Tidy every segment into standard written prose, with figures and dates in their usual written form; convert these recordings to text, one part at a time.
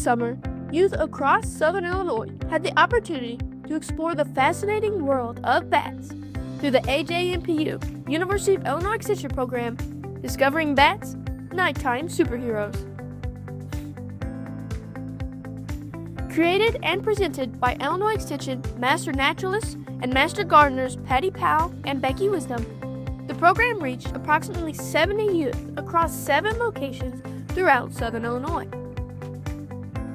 summer, youth across Southern Illinois had the opportunity to explore the fascinating world of bats through the AJMPU University of Illinois Extension program, Discovering Bats, Nighttime Superheroes. Created and presented by Illinois Extension Master Naturalists and Master Gardeners Patti Powell and Beckie Wisdom, the program reached approximately 70 youth across 7 locations throughout Southern Illinois.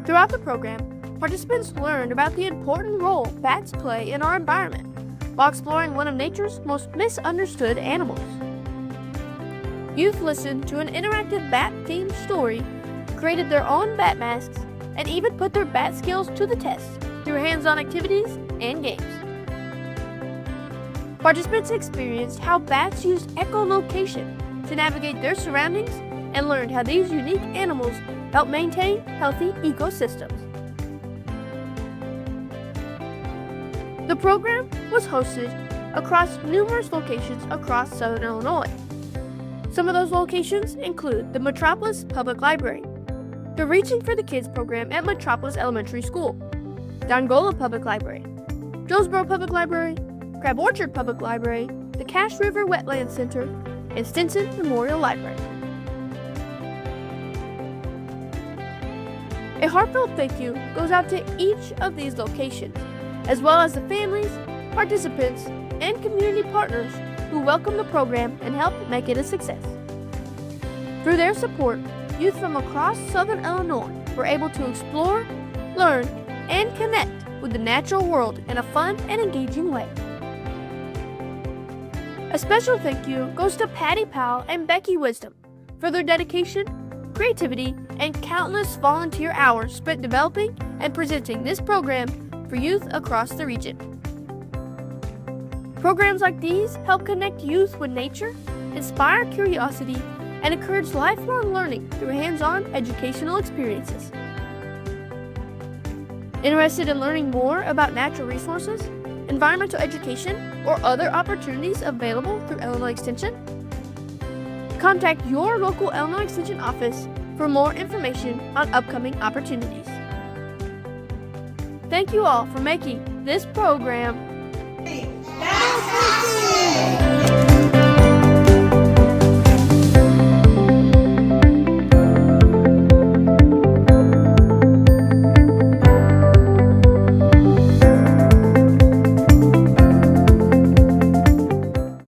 Throughout the program, participants learned about the important role bats play in our environment while exploring one of nature's most misunderstood animals. Youth listened to an interactive bat-themed story, created their own bat masks, and even put their bat skills to the test through hands-on activities and games. Participants experienced how bats used echolocation to navigate their surroundings and learned how these unique animals help maintain healthy ecosystems. The program was hosted across numerous locations across Southern Illinois. Some of those locations include the Metropolis Public Library, the Reaching for the Kids program at Metropolis Elementary School, Dongola Public Library, Jonesboro Public Library, Crab Orchard Public Library, the Cache River Wetlands Center, and Stinson Memorial Library. A heartfelt thank you goes out to each of these locations, as well as the families, participants, and community partners who welcomed the program and helped make it a success. Through their support, youth from across Southern Illinois were able to explore, learn, and connect with the natural world in a fun and engaging way. A special thank you goes to Patti Powell and Beckie Wisdom for their dedication, creativity, and countless volunteer hours spent developing and presenting this program for youth across the region. Programs like these help connect youth with nature, inspire curiosity, and encourage lifelong learning through hands-on educational experiences. Interested in learning more about natural resources, environmental education, or other opportunities available through Illinois Extension? Contact your local Illinois Extension office for more information on upcoming opportunities. Thank you all for making this program.